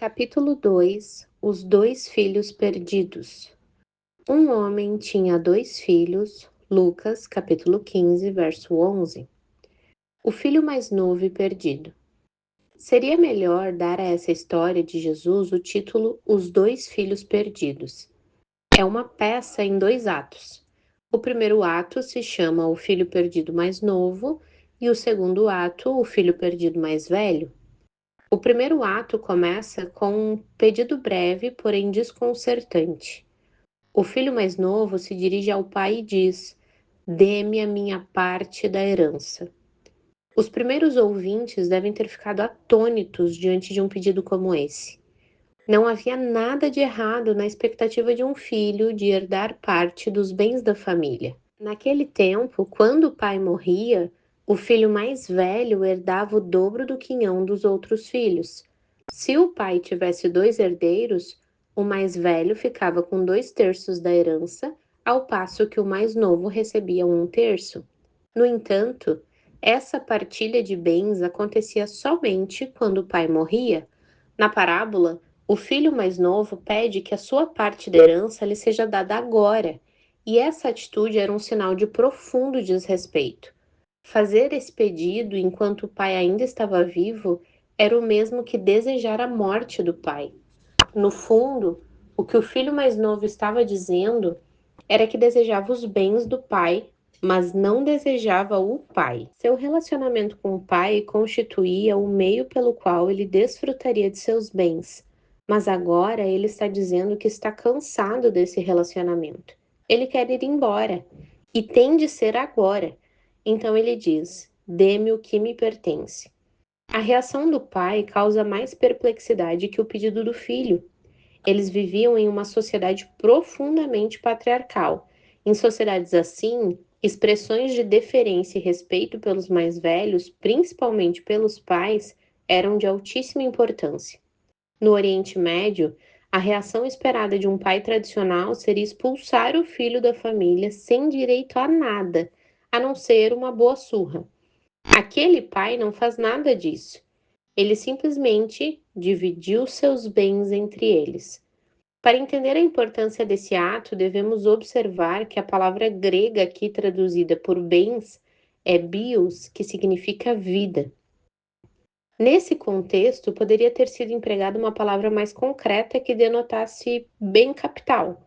Capítulo 2. Os dois filhos perdidos. Um homem tinha dois filhos. Lucas, capítulo 15, verso 11. O filho mais novo e perdido. Seria melhor dar a essa história de Jesus o título Os Dois Filhos Perdidos. É uma peça em dois atos. O primeiro ato se chama O Filho Perdido Mais Novo e o segundo ato, O Filho Perdido Mais Velho. O primeiro ato começa com um pedido breve, porém desconcertante. O filho mais novo se dirige ao pai e diz: "Dê-me a minha parte da herança." Os primeiros ouvintes devem ter ficado atônitos diante de um pedido como esse. Não havia nada de errado na expectativa de um filho de herdar parte dos bens da família. Naquele tempo, quando o pai morria, o filho mais velho herdava o dobro do quinhão dos outros filhos. Se o pai tivesse dois herdeiros, o mais velho ficava com 2/3 da herança, ao passo que o mais novo recebia 1/3. No entanto, essa partilha de bens acontecia somente quando o pai morria. Na parábola, o filho mais novo pede que a sua parte da herança lhe seja dada agora, e essa atitude era um sinal de profundo desrespeito. Fazer esse pedido enquanto o pai ainda estava vivo era o mesmo que desejar a morte do pai. No fundo, o que o filho mais novo estava dizendo era que desejava os bens do pai, mas não desejava o pai. Seu relacionamento com o pai constituía o meio pelo qual ele desfrutaria de seus bens, mas agora ele está dizendo que está cansado desse relacionamento. Ele quer ir embora, e tem de ser agora. Então ele diz: "Dê-me o que me pertence." A reação do pai causa mais perplexidade que o pedido do filho. Eles viviam em uma sociedade profundamente patriarcal. Em sociedades assim, expressões de deferência e respeito pelos mais velhos, principalmente pelos pais, eram de altíssima importância. No Oriente Médio, a reação esperada de um pai tradicional seria expulsar o filho da família sem direito a nada, a não ser uma boa surra. Aquele pai não faz nada disso. Ele simplesmente dividiu seus bens entre eles. Para entender a importância desse ato, devemos observar que a palavra grega aqui traduzida por bens é bios, que significa vida. Nesse contexto, poderia ter sido empregada uma palavra mais concreta que denotasse bem capital.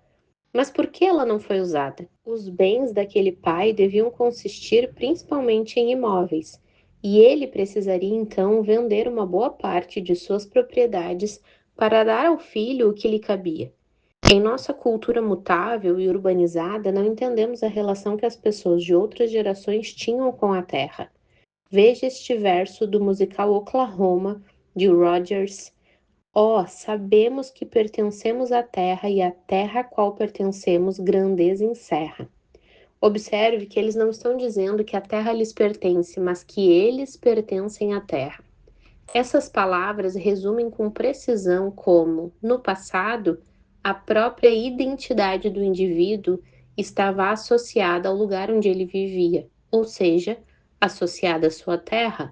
Mas por que ela não foi usada? Os bens daquele pai deviam consistir principalmente em imóveis, e ele precisaria então vender uma boa parte de suas propriedades para dar ao filho o que lhe cabia. Em nossa cultura mutável e urbanizada, não entendemos a relação que as pessoas de outras gerações tinham com a terra. Veja este verso do musical Oklahoma, de Rodgers. Sabemos que pertencemos à terra e a terra a qual pertencemos grandeza encerra." Observe que eles não estão dizendo que a terra lhes pertence, mas que eles pertencem à terra. Essas palavras resumem com precisão como, no passado, a própria identidade do indivíduo estava associada ao lugar onde ele vivia, ou seja, associada à sua terra.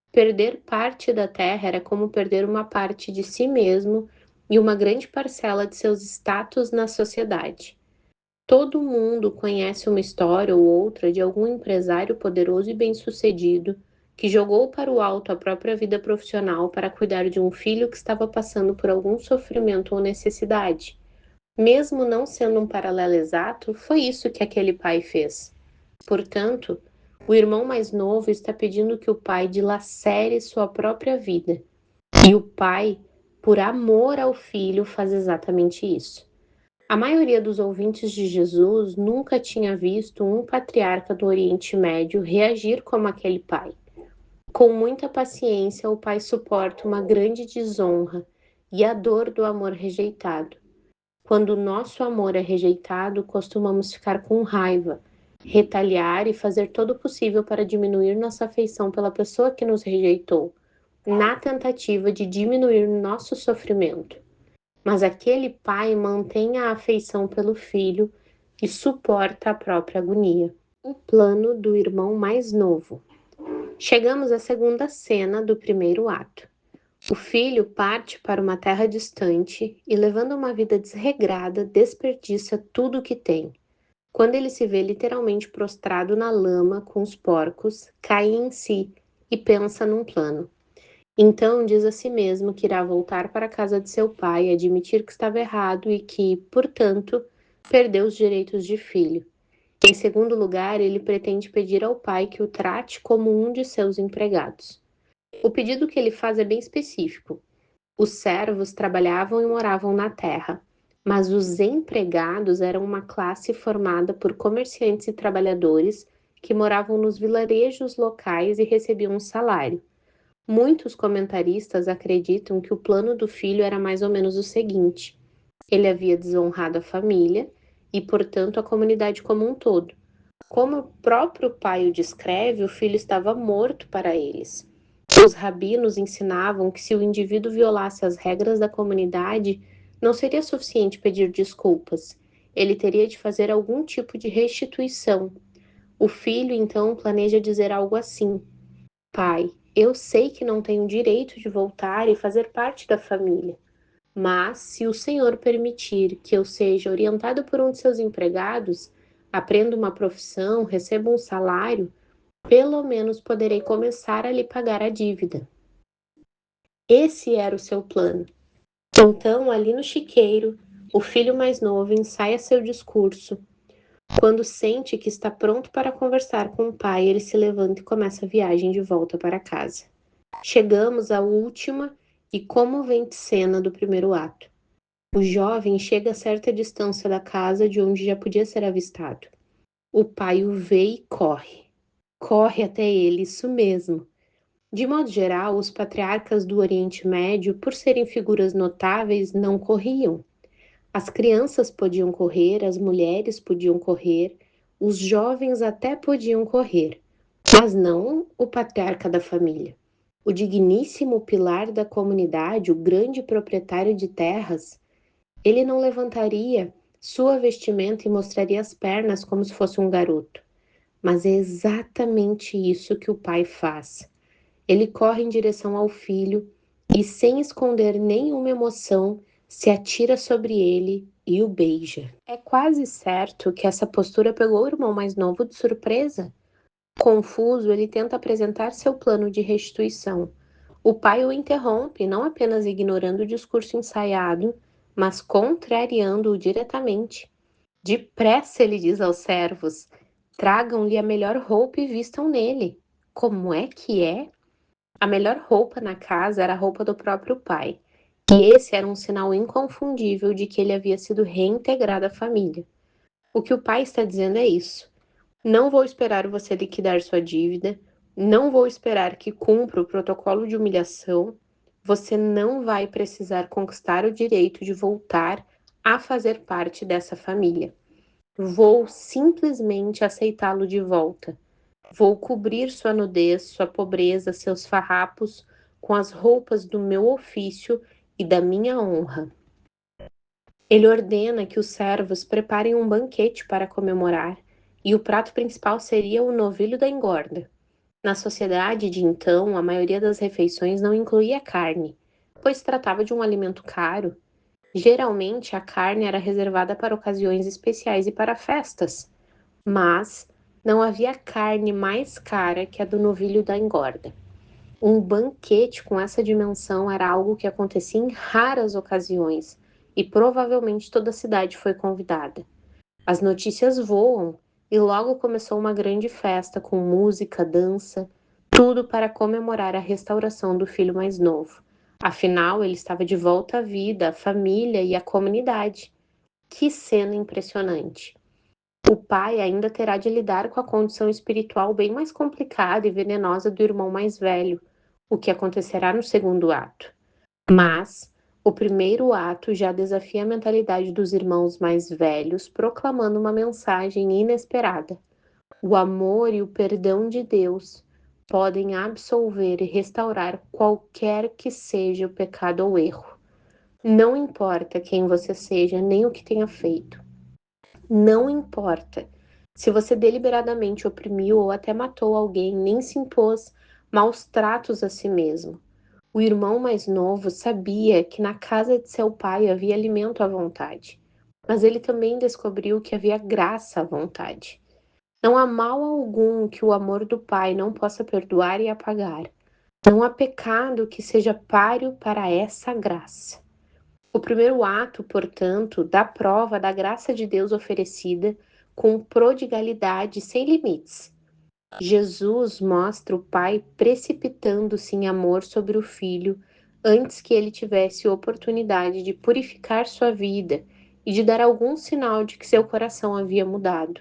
Perder parte da terra era como perder uma parte de si mesmo e uma grande parcela de seus status na sociedade. Todo mundo conhece uma história ou outra de algum empresário poderoso e bem-sucedido que jogou para o alto a própria vida profissional para cuidar de um filho que estava passando por algum sofrimento ou necessidade. Mesmo não sendo um paralelo exato, foi isso que aquele pai fez. Portanto, o irmão mais novo está pedindo que o pai dilacere sua própria vida. E o pai, por amor ao filho, faz exatamente isso. A maioria dos ouvintes de Jesus nunca tinha visto um patriarca do Oriente Médio reagir como aquele pai. Com muita paciência, o pai suporta uma grande desonra e a dor do amor rejeitado. Quando o nosso amor é rejeitado, costumamos ficar com raiva, retaliar e fazer todo o possível para diminuir nossa afeição pela pessoa que nos rejeitou, na tentativa de diminuir nosso sofrimento. Mas aquele pai mantém a afeição pelo filho e suporta a própria agonia. O plano do irmão mais novo. Chegamos à segunda cena do primeiro ato. O filho parte para uma terra distante e, levando uma vida desregrada, desperdiça tudo o que tem. Quando ele se vê literalmente prostrado na lama com os porcos, cai em si e pensa num plano. Então diz a si mesmo que irá voltar para a casa de seu pai, admitir que estava errado e que, portanto, perdeu os direitos de filho. Em segundo lugar, ele pretende pedir ao pai que o trate como um de seus empregados. O pedido que ele faz é bem específico. Os servos trabalhavam e moravam na terra, mas os empregados eram uma classe formada por comerciantes e trabalhadores que moravam nos vilarejos locais e recebiam um salário. Muitos comentaristas acreditam que o plano do filho era mais ou menos o seguinte: ele havia desonrado a família e, portanto, a comunidade como um todo. Como o próprio pai o descreve, o filho estava morto para eles. Os rabinos ensinavam que se o indivíduo violasse as regras da comunidade, não seria suficiente pedir desculpas. Ele teria de fazer algum tipo de restituição. O filho, então, planeja dizer algo assim: pai, eu sei que não tenho direito de voltar e fazer parte da família, mas se o Senhor permitir que eu seja orientado por um de seus empregados, aprenda uma profissão, receba um salário, pelo menos poderei começar a lhe pagar a dívida. Esse era o seu plano. Então, ali no chiqueiro, o filho mais novo ensaia seu discurso. Quando sente que está pronto para conversar com o pai, ele se levanta e começa a viagem de volta para casa. Chegamos à última e comovente cena do primeiro ato. O jovem chega a certa distância da casa de onde já podia ser avistado. O pai o vê e corre. Corre até ele, isso mesmo. De modo geral, os patriarcas do Oriente Médio, por serem figuras notáveis, não corriam. As crianças podiam correr, as mulheres podiam correr, os jovens até podiam correr, mas não o patriarca da família. O digníssimo pilar da comunidade, o grande proprietário de terras, ele não levantaria sua vestimenta e mostraria as pernas como se fosse um garoto. Mas é exatamente isso que o pai faz. Ele corre em direção ao filho e, sem esconder nenhuma emoção, se atira sobre ele e o beija. É quase certo que essa postura pegou o irmão mais novo de surpresa. Confuso, ele tenta apresentar seu plano de restituição. O pai o interrompe, não apenas ignorando o discurso ensaiado, mas contrariando-o diretamente. Depressa, ele diz aos servos: tragam-lhe a melhor roupa e vistam nele. Como é que é? A melhor roupa na casa era a roupa do próprio pai, e esse era um sinal inconfundível de que ele havia sido reintegrado à família. O que o pai está dizendo é isso: não vou esperar você liquidar sua dívida, não vou esperar que cumpra o protocolo de humilhação, você não vai precisar conquistar o direito de voltar a fazer parte dessa família. Vou simplesmente aceitá-lo de volta. Vou cobrir sua nudez, sua pobreza, seus farrapos com as roupas do meu ofício e da minha honra. Ele ordena que os servos preparem um banquete para comemorar, e o prato principal seria o novilho da engorda. Na sociedade de então, a maioria das refeições não incluía carne, pois tratava de um alimento caro. Geralmente, a carne era reservada para ocasiões especiais e para festas, mas não havia carne mais cara que a do novilho da engorda. Um banquete com essa dimensão era algo que acontecia em raras ocasiões, e provavelmente toda a cidade foi convidada. As notícias voam, e logo começou uma grande festa com música, dança, tudo para comemorar a restauração do filho mais novo. Afinal, ele estava de volta à vida, à família e à comunidade. Que cena impressionante! O pai ainda terá de lidar com a condição espiritual bem mais complicada e venenosa do irmão mais velho, o que acontecerá no segundo ato. Mas o primeiro ato já desafia a mentalidade dos irmãos mais velhos, proclamando uma mensagem inesperada. O amor e o perdão de Deus podem absolver e restaurar qualquer que seja o pecado ou erro. Não importa quem você seja, nem o que tenha feito. Não importa se você deliberadamente oprimiu ou até matou alguém, nem se impôs maus tratos a si mesmo. O irmão mais novo sabia que na casa de seu pai havia alimento à vontade, mas ele também descobriu que havia graça à vontade. Não há mal algum que o amor do pai não possa perdoar e apagar. Não há pecado que seja páreo para essa graça. O primeiro ato, portanto, dá prova da graça de Deus oferecida com prodigalidade sem limites. Jesus mostra o Pai precipitando-se em amor sobre o Filho antes que ele tivesse oportunidade de purificar sua vida e de dar algum sinal de que seu coração havia mudado,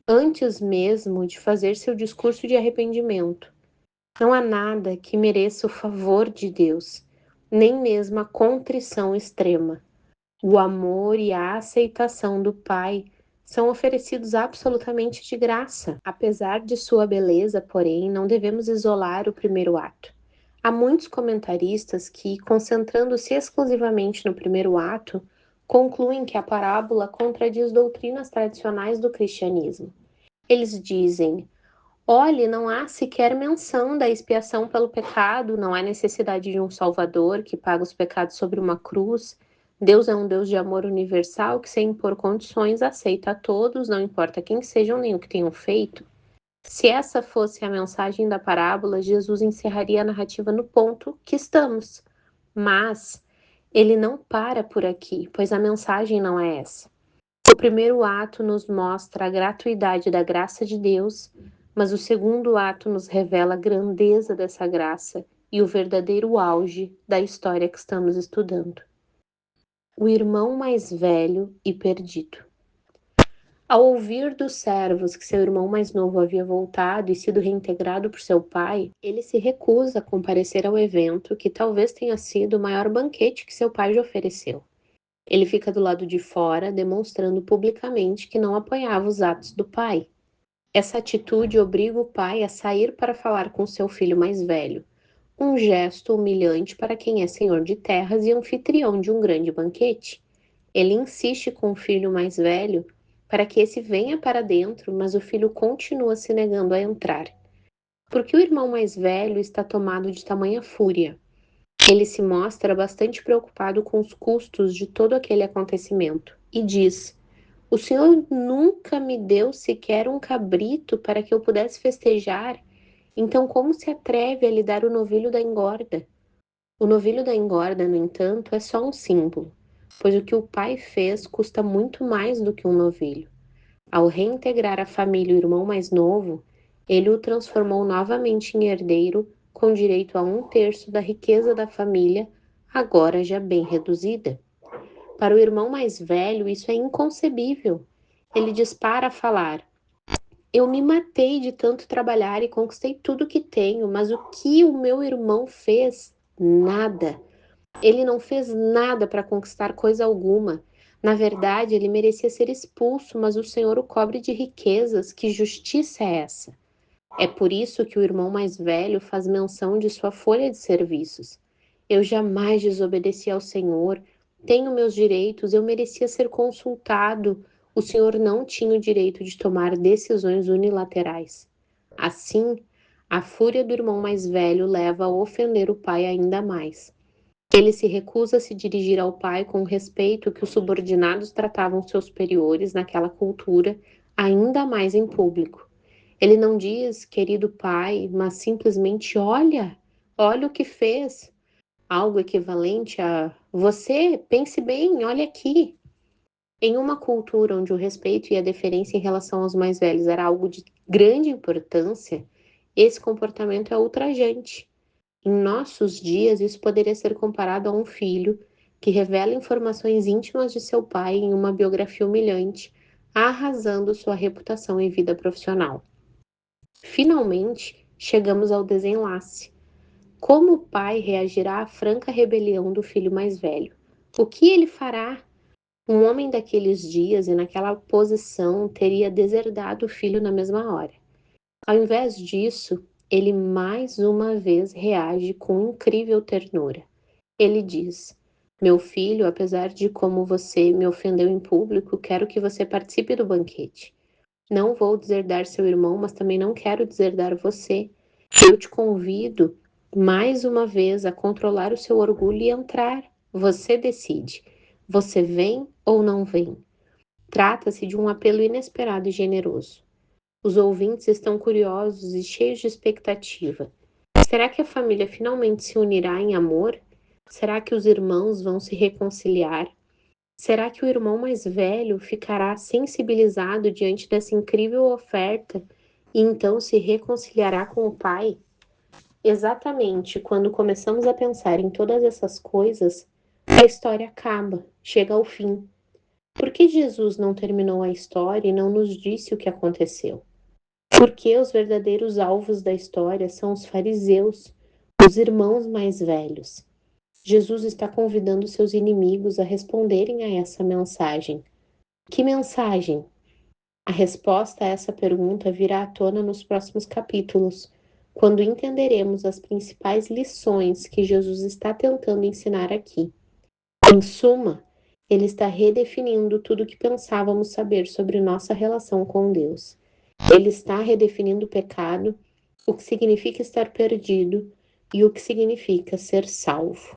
antes mesmo de fazer seu discurso de arrependimento. Não há nada que mereça o favor de Deus, nem mesmo a contrição extrema. O amor e a aceitação do Pai são oferecidos absolutamente de graça. Apesar de sua beleza, porém, não devemos isolar o primeiro ato. Há muitos comentaristas que, concentrando-se exclusivamente no primeiro ato, concluem que a parábola contradiz doutrinas tradicionais do cristianismo. Eles dizem: olhe, não há sequer menção da expiação pelo pecado, não há necessidade de um Salvador que paga os pecados sobre uma cruz. Deus é um Deus de amor universal que, sem impor condições, aceita a todos, não importa quem sejam nem o que tenham feito. Se essa fosse a mensagem da parábola, Jesus encerraria a narrativa no ponto que estamos. Mas ele não para por aqui, pois a mensagem não é essa. O primeiro ato nos mostra a gratuidade da graça de Deus, mas o segundo ato nos revela a grandeza dessa graça e o verdadeiro auge da história que estamos estudando. O irmão mais velho e perdido. Ao ouvir dos servos que seu irmão mais novo havia voltado e sido reintegrado por seu pai, ele se recusa a comparecer ao evento que talvez tenha sido o maior banquete que seu pai lhe ofereceu. Ele fica do lado de fora, demonstrando publicamente que não apoiava os atos do pai. Essa atitude obriga o pai a sair para falar com seu filho mais velho, um gesto humilhante para quem é senhor de terras e anfitrião de um grande banquete. Ele insiste com o filho mais velho para que esse venha para dentro, mas o filho continua se negando a entrar. Porque o irmão mais velho está tomado de tamanha fúria. Ele se mostra bastante preocupado com os custos de todo aquele acontecimento e diz: o senhor nunca me deu sequer um cabrito para que eu pudesse festejar, então como se atreve a lhe dar o novilho da engorda? O novilho da engorda, no entanto, é só um símbolo, pois o que o pai fez custa muito mais do que um novilho. Ao reintegrar a família e o irmão mais novo, ele o transformou novamente em herdeiro, com direito a 1/3 da riqueza da família, agora já bem reduzida. Para o irmão mais velho, isso é inconcebível. Ele dispara a falar: eu me matei de tanto trabalhar e conquistei tudo que tenho, mas o que o meu irmão fez? Nada. Ele não fez nada para conquistar coisa alguma. Na verdade, ele merecia ser expulso, mas o Senhor o cobre de riquezas. Que justiça é essa? É por isso que o irmão mais velho faz menção de sua folha de serviços. Eu jamais desobedeci ao Senhor. Tenho meus direitos, eu merecia ser consultado. O Senhor não tinha o direito de tomar decisões unilaterais. Assim, a fúria do irmão mais velho leva a ofender o pai ainda mais. Ele se recusa a se dirigir ao pai com o respeito que os subordinados tratavam seus superiores naquela cultura, ainda mais em público. Ele não diz, querido pai, mas simplesmente olha o que fez. Algo equivalente a você, pense bem, olha aqui. Em uma cultura onde o respeito e a deferência em relação aos mais velhos era algo de grande importância, esse comportamento é ultrajante. Em nossos dias, isso poderia ser comparado a um filho que revela informações íntimas de seu pai em uma biografia humilhante, arrasando sua reputação e vida profissional. Finalmente, chegamos ao desenlace. Como o pai reagirá à franca rebelião do filho mais velho? O que ele fará? Um homem daqueles dias e naquela posição teria deserdado o filho na mesma hora. Ao invés disso, ele mais uma vez reage com incrível ternura. Ele diz: meu filho, apesar de como você me ofendeu em público, quero que você participe do banquete. Não vou deserdar seu irmão, mas também não quero deserdar você. Eu te convido mais uma vez a controlar o seu orgulho e entrar. Você decide. Você vem ou não vem? Trata-se de um apelo inesperado e generoso. Os ouvintes estão curiosos e cheios de expectativa. Será que a família finalmente se unirá em amor? Será que os irmãos vão se reconciliar? Será que o irmão mais velho ficará sensibilizado diante dessa incrível oferta e então se reconciliará com o pai? Exatamente quando começamos a pensar em todas essas coisas, a história acaba, chega ao fim. Por que Jesus não terminou a história e não nos disse o que aconteceu? Porque os verdadeiros alvos da história são os fariseus, os irmãos mais velhos. Jesus está convidando seus inimigos a responderem a essa mensagem. Que mensagem? A resposta a essa pergunta virá à tona nos próximos capítulos, quando entenderemos as principais lições que Jesus está tentando ensinar aqui. Em suma, ele está redefinindo tudo o que pensávamos saber sobre nossa relação com Deus. Ele está redefinindo o pecado, o que significa estar perdido e o que significa ser salvo.